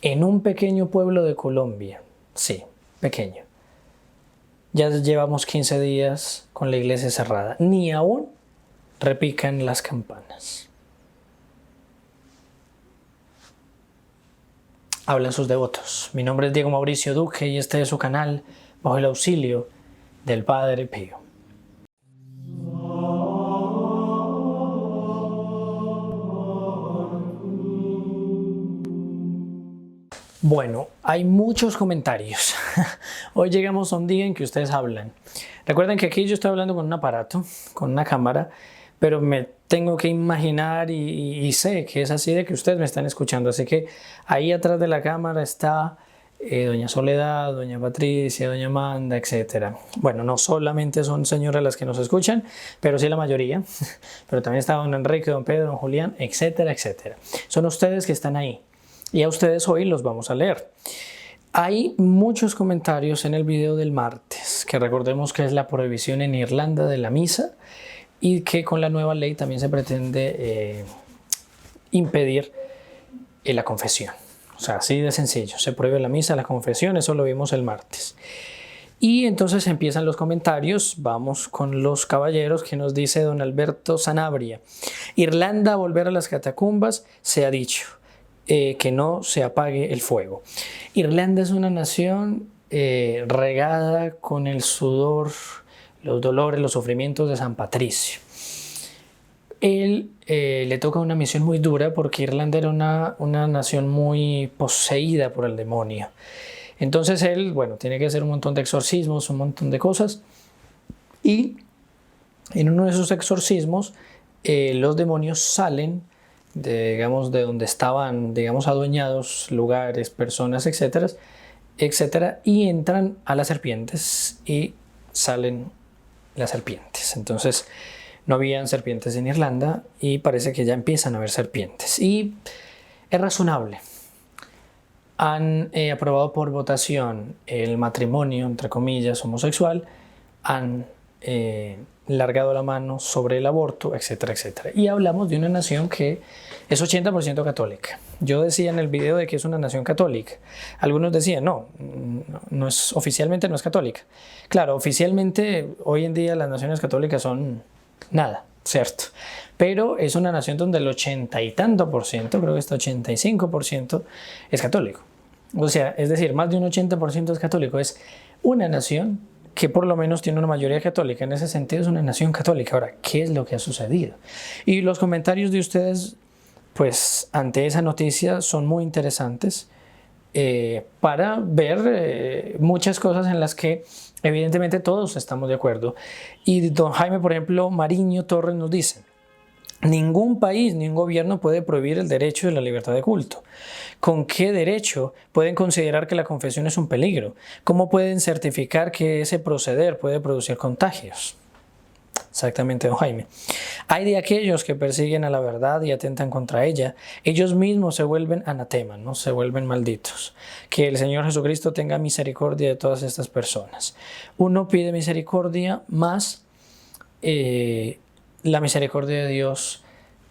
en un pequeño pueblo de Colombia, sí, pequeño, ya llevamos 15 días con la iglesia cerrada, ni aún repican las campanas. Hablan sus devotos. Mi nombre es Diego Mauricio Duque y este es su canal bajo el auxilio del Padre Pío. Bueno, hay muchos comentarios. Hoy llegamos a un día en que ustedes hablan. Recuerden que aquí yo estoy hablando con un aparato, con una cámara, pero me tengo que imaginar y sé que es así de que ustedes me están escuchando. Así que ahí atrás de la cámara está doña Soledad, doña Patricia, doña Amanda, etc. Bueno, no solamente son señoras las que nos escuchan, pero sí la mayoría. Pero también está don Enrique, don Pedro, don Julián, etcétera, etcétera. Son ustedes que están ahí. Y a ustedes hoy los vamos a leer. Hay muchos comentarios en el video del martes, que recordemos que es la prohibición en Irlanda de la misa y que con la nueva ley también se pretende impedir la confesión. O sea, así de sencillo, se prohíbe la misa, la confesión, eso lo vimos el martes. Y entonces empiezan los comentarios, vamos con los caballeros que nos dice don Alberto Sanabria. Irlanda, volver a las catacumbas, se ha dicho. Que no se apague el fuego. Irlanda es una nación regada con el sudor, los dolores, los sufrimientos de San Patricio. Él le toca una misión muy dura porque Irlanda era una nación muy poseída por el demonio. Entonces él, bueno, tiene que hacer un montón de exorcismos, un montón de cosas. Y en uno de esos exorcismos, los demonios salen digamos, de donde estaban, digamos, adueñados lugares, personas, etcétera, etcétera, y entran a las serpientes y salen las serpientes. Entonces, no habían serpientes en Irlanda y parece que ya empiezan a haber serpientes. Y es razonable. Han aprobado por votación el matrimonio, entre comillas, homosexual, han largado la mano sobre el aborto, etcétera, etcétera. Y hablamos de una nación que es 80% católica. Yo decía en el video de que es una nación católica. Algunos decían, no es, oficialmente no es católica. Claro, oficialmente hoy en día las naciones católicas son nada, ¿cierto? Pero es una nación donde el 80 y tanto por ciento, creo que está 85%, es católico. O sea, es decir, más de un 80% es católico. Es una nación que por lo menos tiene una mayoría católica. En ese sentido es una nación católica. Ahora, ¿qué es lo que ha sucedido? Y los comentarios de ustedes, pues, ante esa noticia son muy interesantes para ver muchas cosas en las que evidentemente todos estamos de acuerdo. Y don Jaime, por ejemplo, Mariño Torres nos dice: ningún país ni un gobierno puede prohibir el derecho de la libertad de culto. ¿Con qué derecho pueden considerar que la confesión es un peligro? ¿Cómo pueden certificar que ese proceder puede producir contagios? Exactamente, don Jaime. Hay de aquellos que persiguen a la verdad y atentan contra ella. Ellos mismos se vuelven anatemas, ¿no? Se vuelven malditos. Que el Señor Jesucristo tenga misericordia de todas estas personas. Uno pide misericordia, más la misericordia de Dios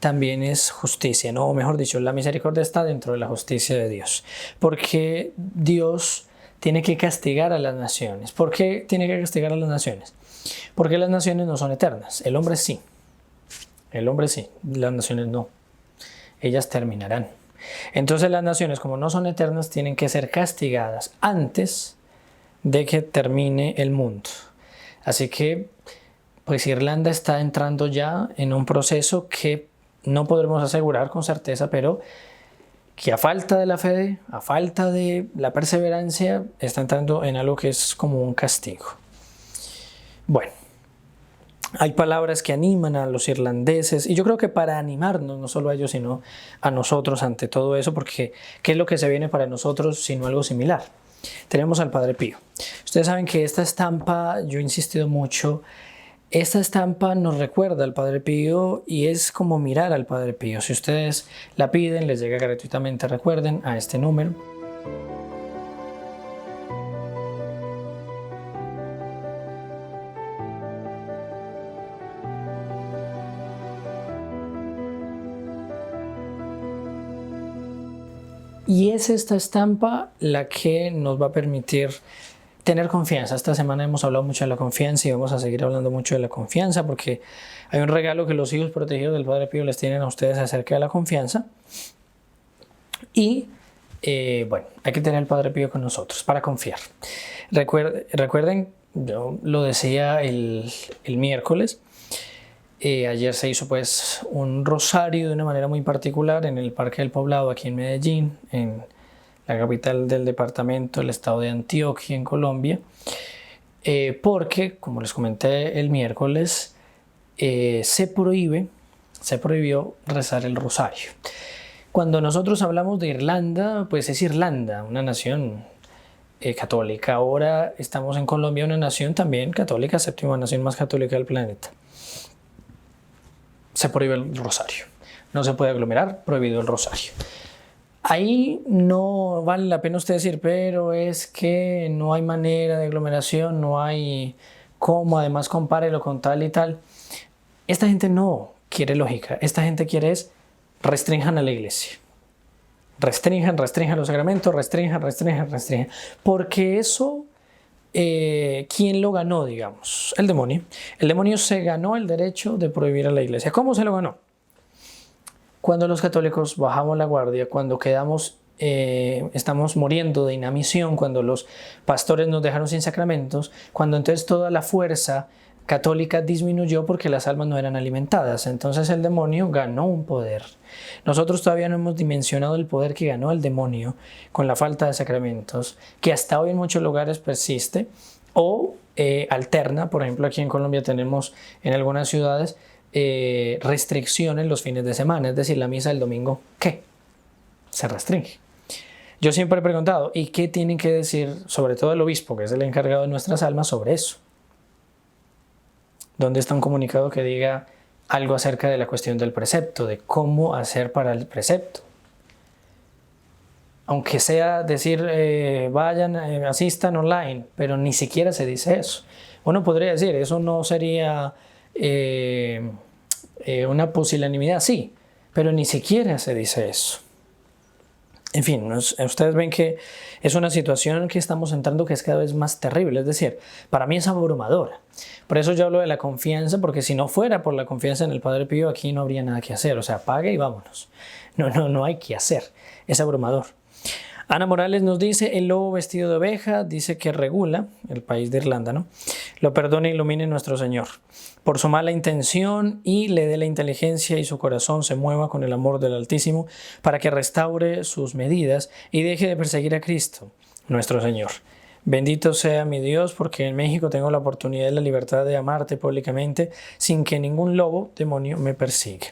también es justicia, ¿no? O mejor dicho, la misericordia está dentro de la justicia de Dios. Porque Dios tiene que castigar a las naciones. ¿Por qué tiene que castigar a las naciones? Porque las naciones no son eternas. El hombre sí. El hombre sí. Las naciones no. Ellas terminarán. Entonces las naciones, como no son eternas, tienen que ser castigadas antes de que termine el mundo. Así que, pues Irlanda está entrando ya en un proceso que no podremos asegurar con certeza, pero que a falta de la fe, a falta de la perseverancia, está entrando en algo que es como un castigo. Bueno, hay palabras que animan a los irlandeses, y yo creo que para animarnos, no solo a ellos, sino a nosotros ante todo eso, porque ¿qué es lo que se viene para nosotros sino algo similar? Tenemos al Padre Pío. Ustedes saben que esta estampa, yo he insistido mucho, esta estampa nos recuerda al Padre Pío y es como mirar al Padre Pío. Si ustedes la piden, les llega gratuitamente, recuerden, a este número. Y es esta estampa la que nos va a permitir tener confianza. Esta semana hemos hablado mucho de la confianza y vamos a seguir hablando mucho de la confianza porque hay un regalo que los hijos protegidos del Padre Pío les tienen a ustedes acerca de la confianza. Y bueno, hay que tener al Padre Pío con nosotros para confiar. Recuerden, yo lo decía el miércoles, ayer se hizo pues un rosario de una manera muy particular en el Parque del Poblado aquí en Medellín, en la capital del departamento, el estado de Antioquia en Colombia, porque como les comenté el miércoles, se prohibió rezar el rosario. Cuando nosotros hablamos de Irlanda, pues es Irlanda, una nación católica. Ahora estamos en Colombia, una nación también católica, séptima nación más católica del planeta. Se prohíbe el rosario. No se puede aglomerar, prohibido el rosario. Ahí no vale la pena usted decir, pero es que no hay manera de aglomeración, no hay cómo, además compárelo con tal y tal. Esta gente no quiere lógica, esta gente quiere es restrinjan a la iglesia. Restrinjan los sacramentos, restrinjan. Porque eso, ¿quién lo ganó, digamos? El demonio. El demonio se ganó el derecho de prohibir a la iglesia. ¿Cómo se lo ganó? Cuando los católicos bajamos la guardia, cuando estamos muriendo de inanición, cuando los pastores nos dejaron sin sacramentos, cuando entonces toda la fuerza católica disminuyó porque las almas no eran alimentadas. Entonces el demonio ganó un poder. Nosotros todavía no hemos dimensionado el poder que ganó el demonio con la falta de sacramentos, que hasta hoy en muchos lugares persiste o alterna. Por ejemplo, aquí en Colombia tenemos en algunas ciudades restricciones los fines de semana, es decir, la misa del domingo, ¿qué? Se restringe. Yo siempre he preguntado, ¿y qué tienen que decir, sobre todo el obispo, que es el encargado de nuestras almas, sobre eso? ¿Dónde está un comunicado que diga algo acerca de la cuestión del precepto, de cómo hacer para el precepto? Aunque sea decir, vayan, asistan online, pero ni siquiera se dice eso. Uno podría decir, eso no sería una pusilanimidad, sí, pero ni siquiera se dice eso. En fin, ustedes ven que es una situación que estamos entrando que es cada vez más terrible, es decir, para mí es abrumadora. Por eso yo hablo de la confianza, porque si no fuera por la confianza en el Padre Pío, aquí no habría nada que hacer, o sea, pague y vámonos. No hay que hacer, es abrumador. Ana Morales nos dice, el lobo vestido de oveja, dice que regula, el país de Irlanda, ¿no? Lo perdone e ilumine nuestro Señor por su mala intención y le dé la inteligencia y su corazón se mueva con el amor del Altísimo para que restaure sus medidas y deje de perseguir a Cristo, nuestro Señor. Bendito sea mi Dios, porque en México tengo la oportunidad y la libertad de amarte públicamente sin que ningún lobo, demonio, me persiga.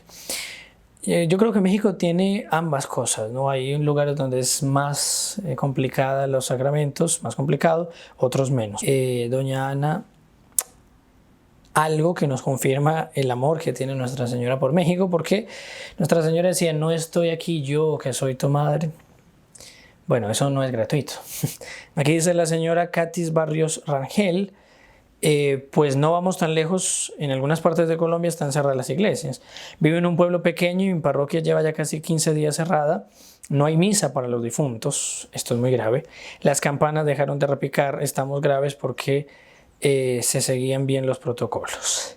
Yo creo que México tiene ambas cosas, ¿no? Hay lugares donde es más complicada los sacramentos, más complicado, otros menos. Doña Ana, algo que nos confirma el amor que tiene Nuestra Señora por México, porque Nuestra Señora decía, no estoy aquí yo que soy tu madre. Bueno, eso no es gratuito. Aquí dice la señora Katis Barrios Rangel, pues no vamos tan lejos, en algunas partes de Colombia están cerradas las iglesias. Vivo en un pueblo pequeño y mi parroquia lleva ya casi 15 días cerrada. No hay misa para los difuntos, esto es muy grave. Las campanas dejaron de repicar, estamos graves porque se seguían bien los protocolos.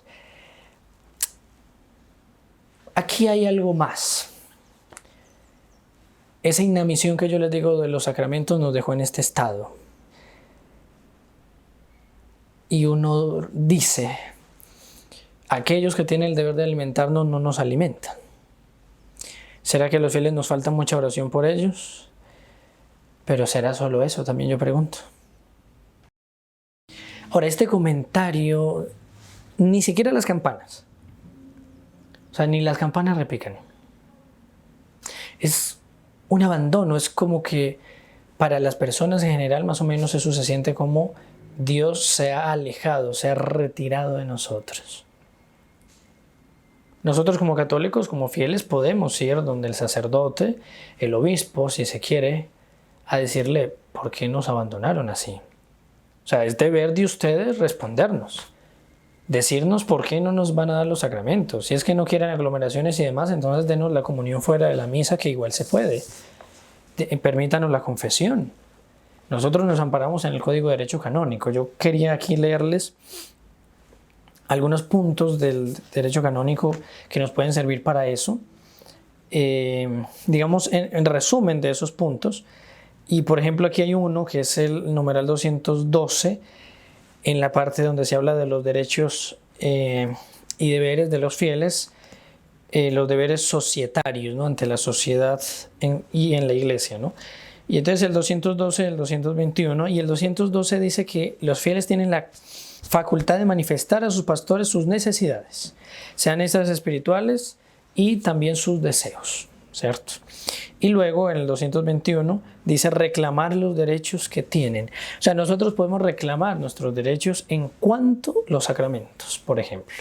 Aquí hay algo más. Esa inanición que yo les digo de los sacramentos nos dejó en este estado. Y uno dice, aquellos que tienen el deber de alimentarnos no nos alimentan. ¿Será que a los fieles nos falta mucha oración por ellos? Pero ¿será solo eso? También yo pregunto. Ahora, este comentario, ni siquiera las campanas. O sea, ni las campanas repican. Es un abandono, es como que para las personas en general más o menos eso se siente como Dios se ha alejado, se ha retirado de nosotros. Nosotros como católicos, como fieles, podemos ir donde el sacerdote, el obispo, si se quiere, a decirle, ¿por qué nos abandonaron así? O sea, es deber de ustedes respondernos, decirnos por qué no nos van a dar los sacramentos. Si es que no quieren aglomeraciones y demás, entonces denos la comunión fuera de la misa, que igual se puede. permítanos la confesión. Nosotros nos amparamos en el Código de Derecho Canónico. Yo quería aquí leerles algunos puntos del derecho canónico que nos pueden servir para eso. Digamos, en resumen de esos puntos. Y por ejemplo, aquí hay uno que es el numeral 212, en la parte donde se habla de los derechos y deberes de los fieles, los deberes societarios, ¿no?, ante la sociedad y en la iglesia, ¿no? Y entonces el 212, el 221 y el 212 dice que los fieles tienen la facultad de manifestar a sus pastores sus necesidades, sean esas espirituales y también sus deseos, ¿cierto? Y luego en el 221 dice reclamar los derechos que tienen. O sea, nosotros podemos reclamar nuestros derechos en cuanto a los sacramentos, por ejemplo.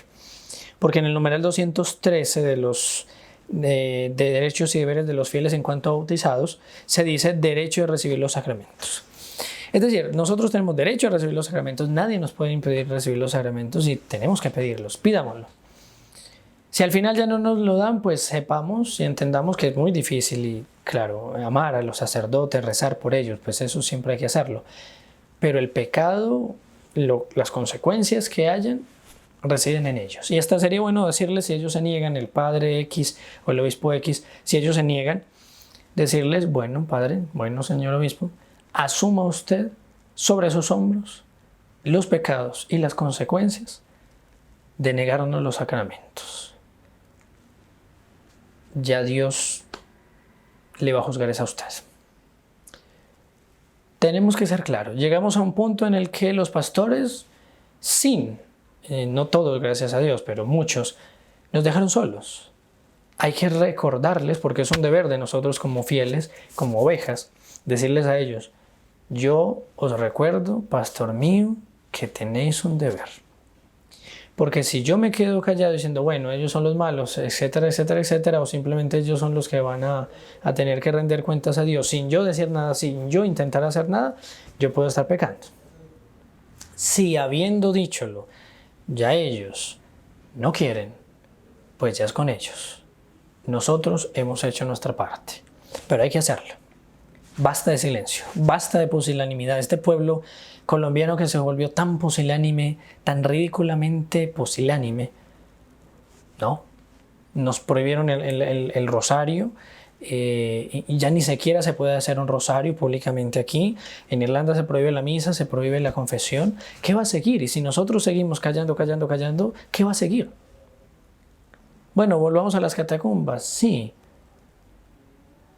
Porque en el numeral 213 de derechos y deberes de los fieles en cuanto a bautizados, se dice derecho de recibir los sacramentos. Es decir, nosotros tenemos derecho a recibir los sacramentos, nadie nos puede impedir recibir los sacramentos y tenemos que pedirlos, pidámoslo. Si al final ya no nos lo dan, pues sepamos y entendamos que es muy difícil y, claro, amar a los sacerdotes, rezar por ellos, pues eso siempre hay que hacerlo. Pero el pecado, las consecuencias que hayan, residen en ellos. Y hasta sería bueno decirles, si ellos se niegan, el padre X o el obispo X, si ellos se niegan, decirles, bueno, padre, bueno, señor obispo, asuma usted sobre sus hombros los pecados y las consecuencias de negarnos los sacramentos. Ya Dios le va a juzgar a usted. Tenemos que ser claros. Llegamos a un punto en el que los pastores, no todos, gracias a Dios, pero muchos, nos dejaron solos. Hay que recordarles, porque es un deber de nosotros como fieles, como ovejas, decirles a ellos, yo os recuerdo, pastor mío, que tenéis un deber. Porque si yo me quedo callado diciendo, bueno, ellos son los malos, etcétera, etcétera, etcétera, o simplemente ellos son los que van a tener que rendir cuentas a Dios, sin yo decir nada, sin yo intentar hacer nada, yo puedo estar pecando. Si habiendo dícholo, ya ellos no quieren, pues ya es con ellos. Nosotros hemos hecho nuestra parte, pero hay que hacerlo. Basta de silencio, basta de pusilanimidad. Este pueblo colombiano que se volvió tan pusilánime, tan ridículamente pusilánime, ¿no? Nos prohibieron el rosario, y ya ni siquiera se puede hacer un rosario públicamente aquí. En Irlanda se prohíbe la misa, se prohíbe la confesión. ¿Qué va a seguir? Y si nosotros seguimos callando, ¿qué va a seguir? Bueno, volvamos a las catacumbas, sí.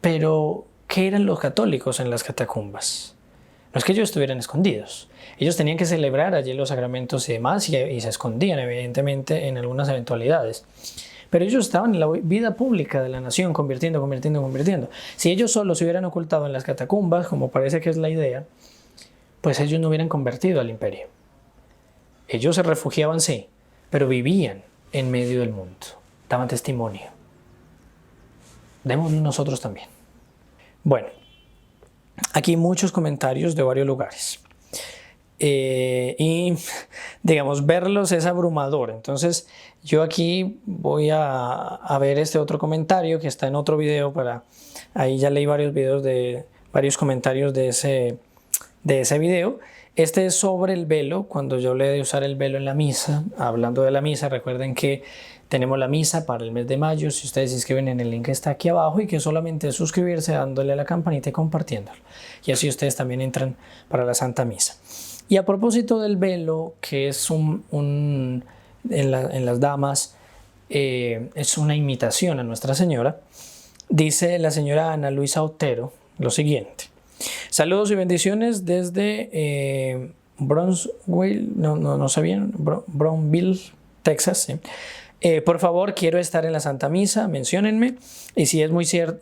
Pero ¿qué eran los católicos en las catacumbas? No es que ellos estuvieran escondidos. Ellos tenían que celebrar allí los sacramentos y demás, y se escondían evidentemente en algunas eventualidades. Pero ellos estaban en la vida pública de la nación, convirtiendo. Si ellos solo se hubieran ocultado en las catacumbas, como parece que es la idea, pues ellos no hubieran convertido al imperio. Ellos se refugiaban, sí, pero vivían en medio del mundo, daban testimonio. Démoslo nosotros también. Bueno, aquí muchos comentarios de varios lugares. Y digamos, verlos es abrumador. Entonces yo aquí voy a ver este otro comentario que está en otro video. Ahí ya leí varios videos varios comentarios de ese video. Este es sobre el velo, cuando yo hablé de usar el velo en la misa. Hablando de la misa, recuerden que tenemos la misa para el mes de mayo. Si ustedes se inscriben en el link que está aquí abajo, y que solamente es suscribirse dándole a la campanita y compartiéndolo. Y así ustedes también entran para la Santa Misa. Y a propósito del velo, que es en las damas, es una imitación a Nuestra Señora, dice la señora Ana Luisa Otero lo siguiente. Saludos y bendiciones desde Brownsville, no sabían, Brownville, Texas, ¿sí? Por favor, quiero estar en la Santa Misa, menciónenme. Y si es muy cierto,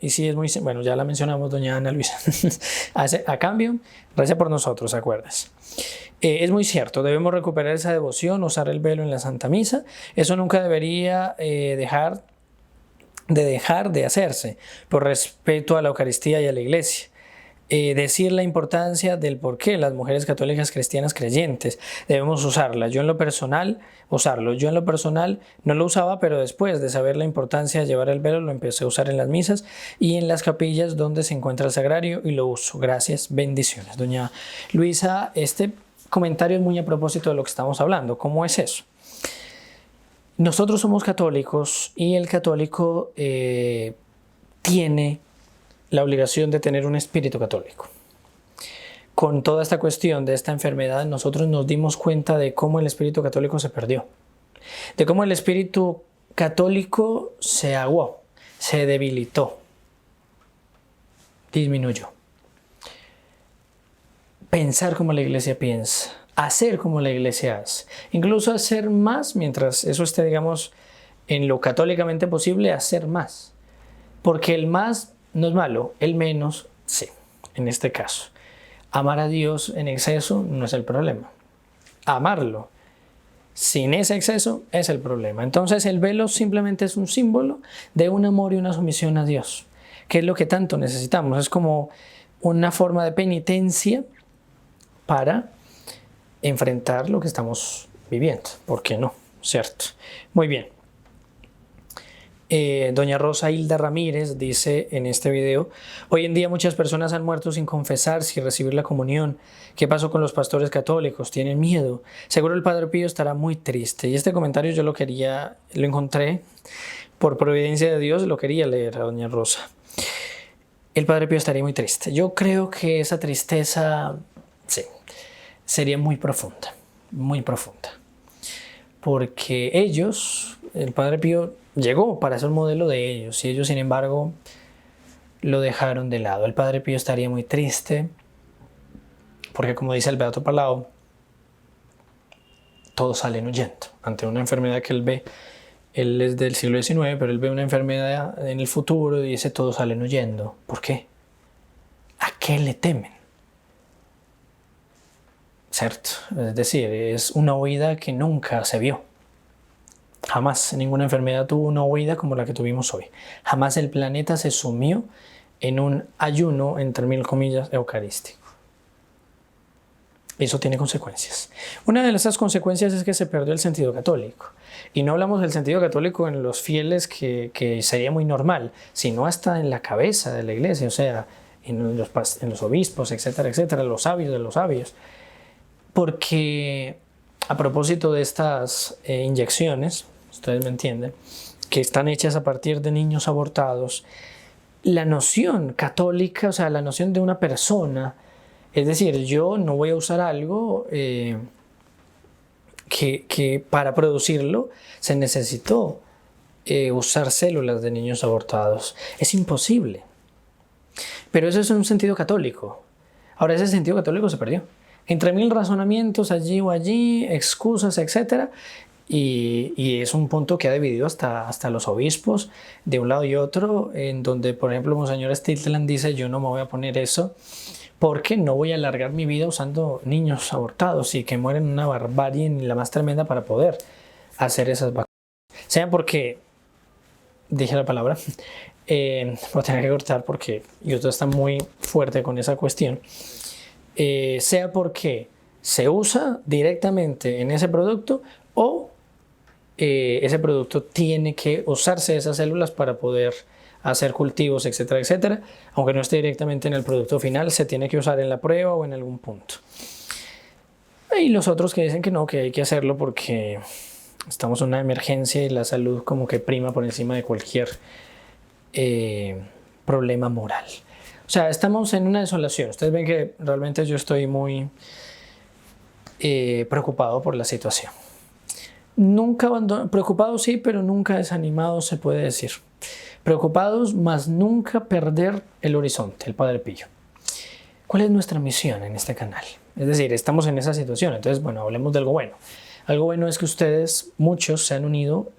bueno, ya la mencionamos, doña Ana Luisa. A cambio, reza por nosotros, acuérdense. Es muy cierto, debemos recuperar esa devoción, usar el velo en la Santa Misa. Eso nunca debería dejar de hacerse, por respeto a la Eucaristía y a la Iglesia. decir la importancia del por qué las mujeres católicas cristianas creyentes debemos usarlas. Yo en lo personal no lo usaba, pero después de saber la importancia de llevar el velo lo empecé a usar en las misas y en las capillas donde se encuentra el sagrario y lo uso. Gracias, bendiciones. Doña Luisa, este comentario es muy a propósito de lo que estamos hablando. ¿Cómo es eso? Nosotros somos católicos y el católico tiene la obligación de tener un espíritu católico. Con toda esta cuestión de esta enfermedad, nosotros nos dimos cuenta de cómo el espíritu católico se perdió, de cómo el espíritu católico se aguó, se debilitó, disminuyó. Pensar como la iglesia piensa, hacer como la iglesia hace, incluso hacer más mientras eso esté, digamos, en lo católicamente posible, hacer más. Porque el más no es malo, el menos sí, en este caso. Amar a Dios en exceso no es el problema. Amarlo sin ese exceso es el problema. Entonces el velo simplemente es un símbolo de un amor y una sumisión a Dios, que es lo que tanto necesitamos. Es como una forma de penitencia para enfrentar lo que estamos viviendo. ¿Por qué no? ¿Cierto? Muy bien. Doña Rosa Hilda Ramírez dice en este video: hoy en día muchas personas han muerto sin confesarse y recibir la comunión. ¿Qué pasó con los pastores católicos? ¿Tienen miedo? Seguro el Padre Pío estará muy triste. Y este comentario yo lo encontré por providencia de Dios, lo quería leer a doña Rosa. El Padre Pío estaría muy triste. Yo creo que esa tristeza, sí, sería muy profunda, porque ellos, el Padre Pío llegó para ser un modelo de ellos y ellos, sin embargo, lo dejaron de lado. El Padre Pío estaría muy triste porque, como dice el Beato Palau, todos salen huyendo ante una enfermedad que él ve. Él es del siglo XIX, pero él ve una enfermedad en el futuro y dice: todos salen huyendo. ¿Por qué? ¿A qué le temen? ¿Cierto? Es decir, es una huida que nunca se vio. Jamás ninguna enfermedad tuvo una huida como la que tuvimos hoy. Jamás el planeta se sumió en un ayuno, entre mil comillas, eucarístico. Eso tiene consecuencias. Una de esas consecuencias es que se perdió el sentido católico. Y no hablamos del sentido católico en los fieles, que sería muy normal, sino hasta en la cabeza de la iglesia, o sea, en los obispos, etcétera, etcétera, los sabios de los sabios. Porque a propósito de estas inyecciones, ustedes me entienden, que están hechas a partir de niños abortados, la noción católica, o sea, la noción de una persona, es decir, yo no voy a usar algo que para producirlo se necesitó usar células de niños abortados. Es imposible. Pero eso es un sentido católico. Ahora, ese sentido católico se perdió. Entre mil razonamientos allí o allí, excusas, etc. Y es un punto que ha dividido hasta los obispos de un lado y otro, en donde, por ejemplo, Monseñor Stiltland dice: yo no me voy a poner eso porque no voy a alargar mi vida usando niños abortados y que mueren una barbarie ni la más tremenda para poder hacer esas vacunas. Sea porque, dije la palabra, lo tengo que cortar porque YouTube está muy fuerte con esa cuestión. Sea porque se usa directamente en ese producto o ese producto tiene que usarse esas células para poder hacer cultivos, etcétera, etcétera. Aunque no esté directamente en el producto final, se tiene que usar en la prueba o en algún punto. Y los otros que dicen que no, que hay que hacerlo porque estamos en una emergencia y la salud como que prima por encima de cualquier problema moral. O sea, estamos en una desolación. Ustedes ven que realmente yo estoy muy preocupado por la situación. Nunca preocupado sí, pero nunca desanimado, se puede decir. Preocupados, mas nunca perder el horizonte, el Padre Pío. ¿Cuál es nuestra misión en este canal? Es decir, estamos en esa situación, entonces, bueno, hablemos de algo bueno. Algo bueno es que ustedes, muchos, se han unido,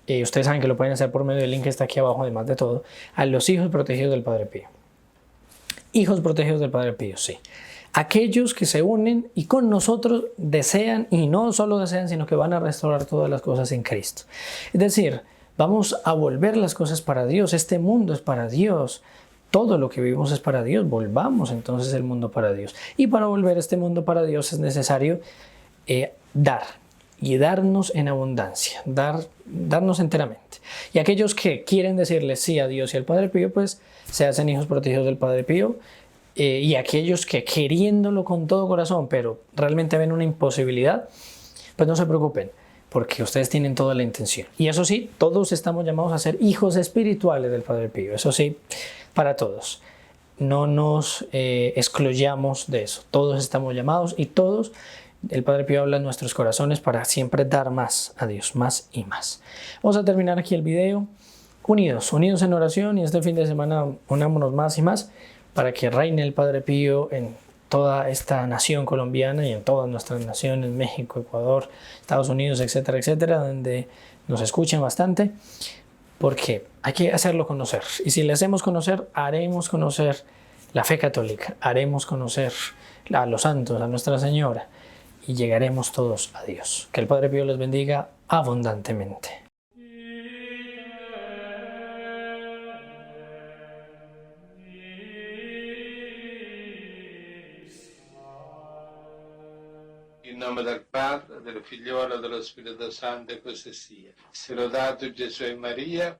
ustedes saben que lo pueden hacer por medio del link que está aquí abajo, además de todo, a los hijos protegidos del Padre Pío. Hijos protegidos del Padre Pío, sí. Aquellos que se unen y con nosotros desean, y no solo desean, sino que van a restaurar todas las cosas en Cristo. Es decir, vamos a volver las cosas para Dios. Este mundo es para Dios. todo lo que vivimos es para Dios, volvamos entonces el mundo para Dios. Y para volver este mundo para Dios es necesario dar y darnos en abundancia, darnos enteramente. Y aquellos que quieren decirle sí a Dios y al Padre Pío, pues se hacen hijos protegidos del Padre Pío. Y aquellos que queriéndolo con todo corazón, pero realmente ven una imposibilidad, pues no se preocupen, porque ustedes tienen toda la intención. Y eso sí, todos estamos llamados a ser hijos espirituales del Padre Pío. Eso sí, para todos. No nos excluyamos de eso. Todos estamos llamados y todos, el Padre Pío habla en nuestros corazones para siempre dar más a Dios, más y más. Vamos a terminar aquí el video. Unidos en oración, y este fin de semana unámonos más y más para que reine el Padre Pío en toda esta nación colombiana y en todas nuestras naciones, México, Ecuador, Estados Unidos, etcétera, etcétera, donde nos escuchen bastante, porque hay que hacerlo conocer. Y si le hacemos conocer, haremos conocer la fe católica, haremos conocer a los santos, a Nuestra Señora, y llegaremos todos a Dios. Que el Padre Pío les bendiga abundantemente. In nome del Padre, del Figliolo e dello Spirito Santo, e così sia. Sia lodato Gesù e Maria.